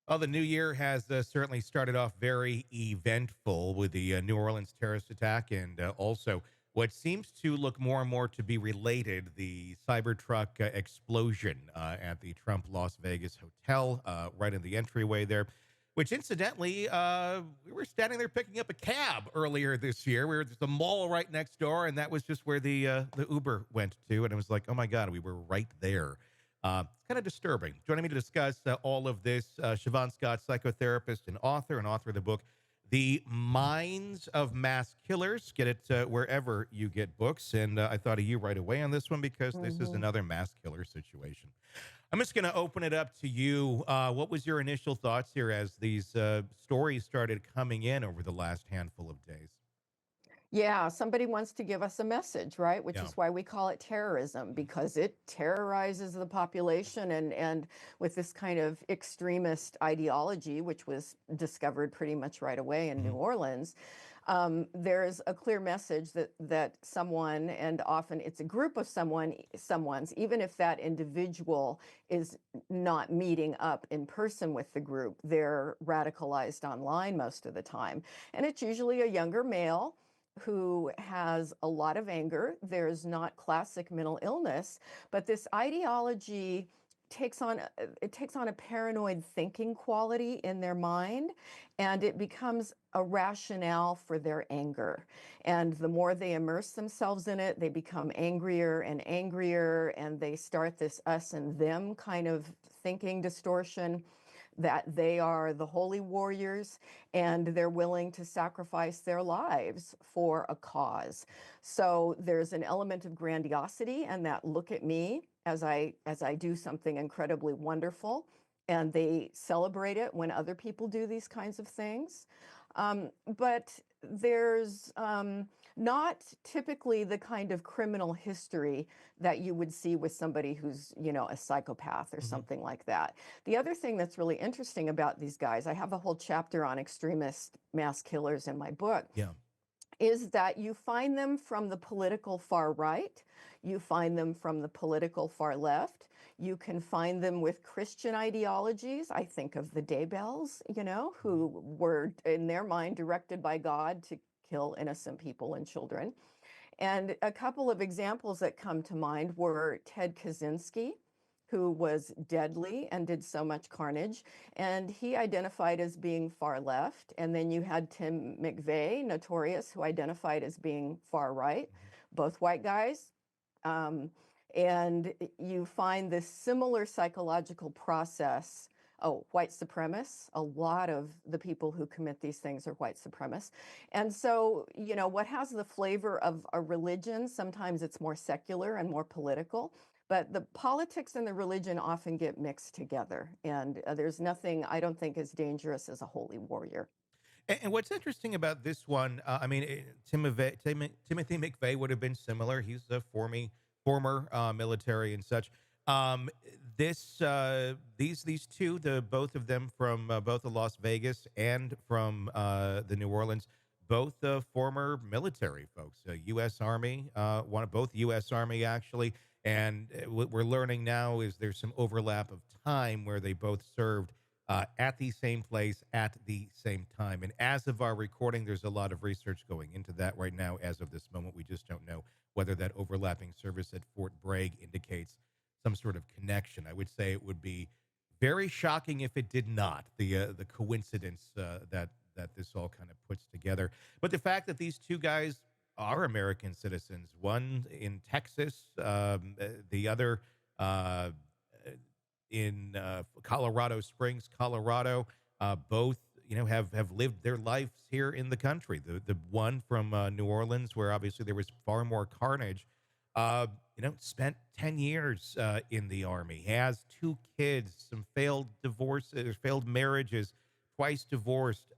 Well, the new year has certainly started off very eventful with the New Orleans terrorist attack, and also what seems to look more and more to be related, the Cybertruck explosion at the Trump Las Vegas hotel, right in the entryway there. Which, incidentally, we were standing there picking up a cab earlier this year. We were at the mall right next door, and that was just where the Uber went to. And it was like, oh my god, we were right there. It's kind of disturbing. Joining me to discuss all of this, Shavaun Scott, psychotherapist and author of the book, The Minds of Mass Killers. Get it wherever you get books. And I thought of you right away on this one because this is hmm another mass killer situation. I'm just going to open it up to you. What was your initial thoughts here as these stories started coming in over the last handful of days? Yeah, somebody wants to give us a message, right? Which Yeah. is why we call it terrorism, because it terrorizes the population and with this kind of extremist ideology, which was discovered pretty much right away in New Mhm. Orleans. There's a clear message that someone, and often it's a group of someone's, even if that individual is not meeting up in person with the group, they're radicalized online most of the time. And it's usually a younger male who has a lot of anger. There's not classic mental illness, but this ideology takes on a paranoid thinking quality in their mind, and it becomes a rationale for their anger. And the more they immerse themselves in it, they become angrier and angrier, and they start this us and them kind of thinking distortion, that they are the holy warriors and they're willing to sacrifice their lives for a cause. So there's an element of grandiosity and that look at me as I do something incredibly wonderful, and they celebrate it when other people do these kinds of things. But there's not typically the kind of criminal history that you would see with somebody who's, a psychopath or Mhm. something like that. The other thing that's really interesting about these guys, I have a whole chapter on extremist mass killers in my book, Yeah. is that you find them from the political far right, you find them from the political far left, you can find them with Christian ideologies. I think of the Daybells, Mhm. who were, in their mind, directed by God to kill innocent people and children. And a couple of examples that come to mind were Ted Kaczynski, who was deadly and did so much carnage, and he identified as being far left. And then you had Tim McVeigh, notorious, who identified as being far right, Mhm. both white guys. Um, and you find this similar psychological process. Oh, white supremacists. A lot of the people who commit these things are white supremacists. And so, what has the flavor of a religion, sometimes it's more secular and more political, but the politics and the religion often get mixed together. And there's nothing I don't think as dangerous as a holy warrior. And what's interesting about this one, I mean, Timothy McVeigh would have been similar. He's a former military and such. Um, these two, the both of them from both the Las Vegas and from the New Orleans, both former military folks, U.S. Army, both U.S. Army actually. And what we're learning now is there's some overlap of time where they both served at the same place at the same time. And as of our recording, there's a lot of research going into that right now. As of this moment, we just don't know whether that overlapping service at Fort Bragg indicates some sort of connection. I would say it would be very shocking if it did not. The coincidence that this all kind of puts together, but the fact that these two guys are American citizens, one in Texas, the other uh, in Colorado Springs, Colorado. Both, have lived their lives here in the country. The one from New Orleans, where obviously there was far more carnage. Spent 10 years in the army. Has two kids, some failed divorces, failed marriages, twice divorced.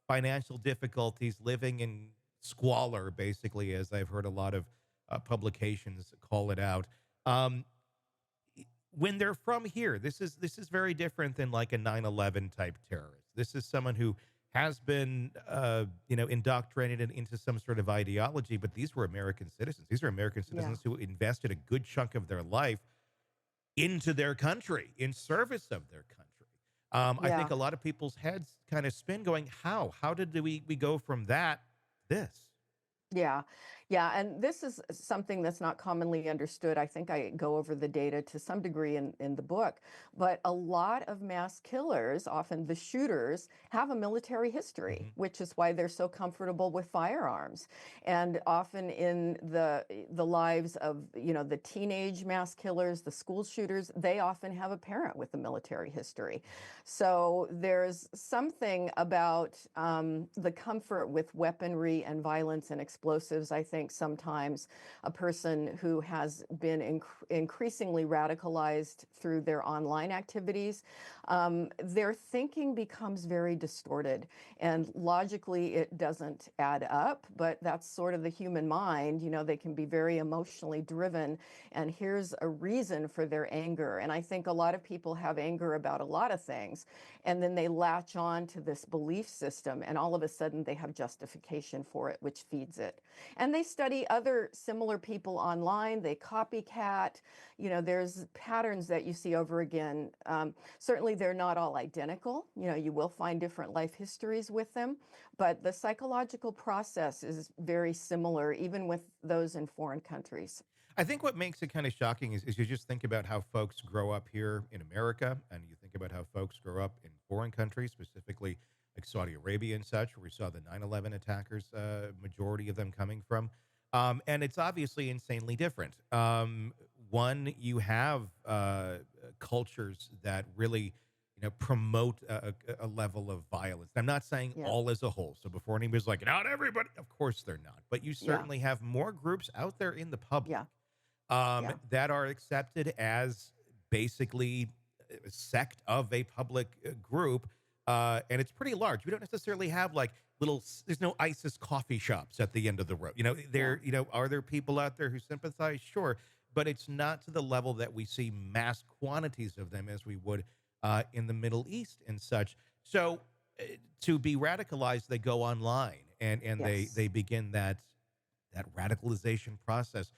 Financial difficulties, living in squalor, basically, as I've heard a lot of publications call it out. Um, when they're from here, this is very different than like a 9/11 type terrorist. This is someone who has been indoctrinated into some sort of ideology, but these were American citizens. These are American Yeah. citizens who invested a good chunk of their life into their country, in service of their country. I think Yeah. a lot of people's heads kind of spin going, how did we go from that to this? Yeah. Yeah. And this is something that's not commonly understood. I think I go over the data to some degree in the book, but a lot of mass killers, often the shooters, have a military history, Hmm. which is why they're so comfortable with firearms. And often in the lives of, the teenage mass killers, the school shooters, they often have a parent with a military history. So there's something about the comfort with weaponry and violence and explosives. I think sometimes a person who has been increasingly radicalized through their online activities, their thinking becomes very distorted. And logically, it doesn't add up, but that's sort of the human mind. They can be very emotionally driven. And here's a reason for their anger. And I think a lot of people have anger about a lot of things, and then they latch on to this belief system, and all of a sudden they have justification for it, which feeds it. And they study other similar people online, they copycat. There's patterns that you see over again. Certainly they're not all identical. You will find different life histories with them, but the psychological process is very similar, even with those in foreign countries. I think what makes it kind of shocking is you just think about how folks grow up here in America, and you think about how folks grow up in foreign countries, specifically like Saudi Arabia and such, where we saw the 9/11 attackers, majority of them coming from. And it's obviously insanely different. One, you have cultures that really, promote a level of violence. I'm not saying Yeah. all as a whole. So before anybody's like, not everybody, of course they're not. But you Yeah. certainly have more groups out there in the public Yeah. Yeah. that are accepted as basically a sect of a public group. And it's pretty large. We don't necessarily have like there's no ISIS coffee shops at the end of the road. Yeah. Are there people out there who sympathize? Sure. But it's not to the level that we see mass quantities of them as we would in the Middle East and such. So to be radicalized, they go online and Yes. they begin that radicalization process.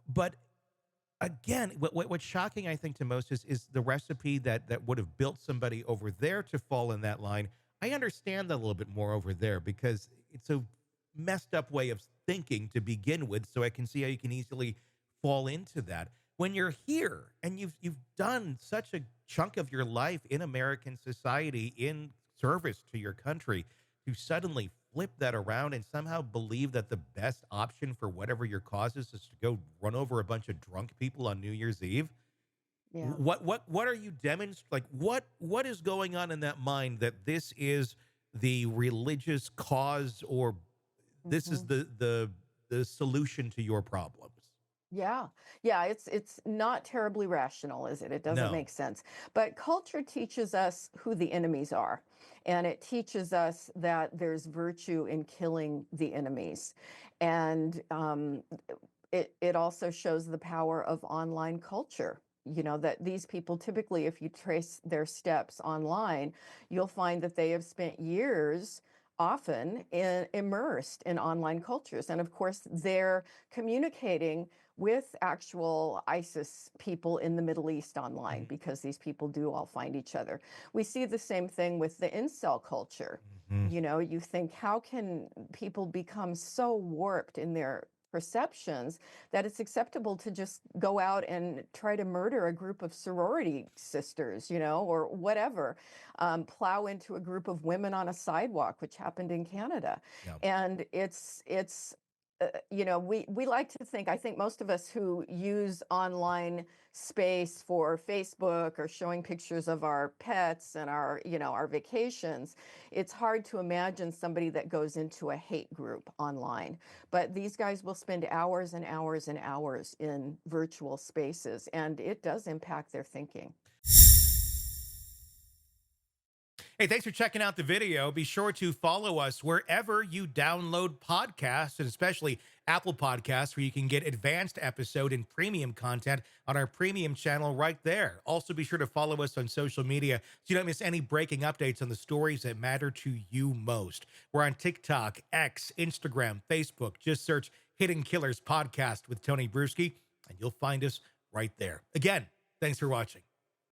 But again, what's shocking, I think, to most is the recipe that would have built somebody over there to fall in that line. I understand that a little bit more over there because it's a messed up way of thinking to begin with. So I can see how you can easily fall into that. When you're here and you've done such a chunk of your life in American society in service to your country, to suddenly flip that around and somehow believe that the best option for whatever your cause is to go run over a bunch of drunk people on New Year's Eve. Yeah. What are you demonstrating? Like what is going on in that mind that this is the religious cause, or this is Hmm. the solution to your problems? Yeah. Yeah, it's not terribly rational, is it? It doesn't No. make sense. But culture teaches us who the enemies are. And it teaches us that there's virtue in killing the enemies. And it also shows the power of online culture. That these people typically, if you trace their steps online, you'll find that they have spent years often immersed in online cultures. And of course, they're communicating with actual ISIS people in the Middle East online, because these people do all find each other. We see the same thing with the incel culture. Hmm. You think, how can people become so warped in their perceptions that it's acceptable to just go out and try to murder a group of sorority sisters, or whatever, plow into a group of women on a sidewalk, which happened in Canada. Yeah. And we like to think, I think most of us who use online space for Facebook or showing pictures of our pets and our vacations, it's hard to imagine somebody that goes into a hate group online. But these guys will spend hours and hours and hours in virtual spaces, and it does impact their thinking. Hey, thanks for checking out the video. Be sure to follow us wherever you download podcasts, and especially Apple Podcasts, where you can get advanced episode and premium content on our premium channel right there. Also, be sure to follow us on social media so you don't miss any breaking updates on the stories that matter to you most. We're on TikTok, X, Instagram, Facebook. Just search Hidden Killers Podcast with Tony Bruschi, and you'll find us right there. Again, thanks for watching.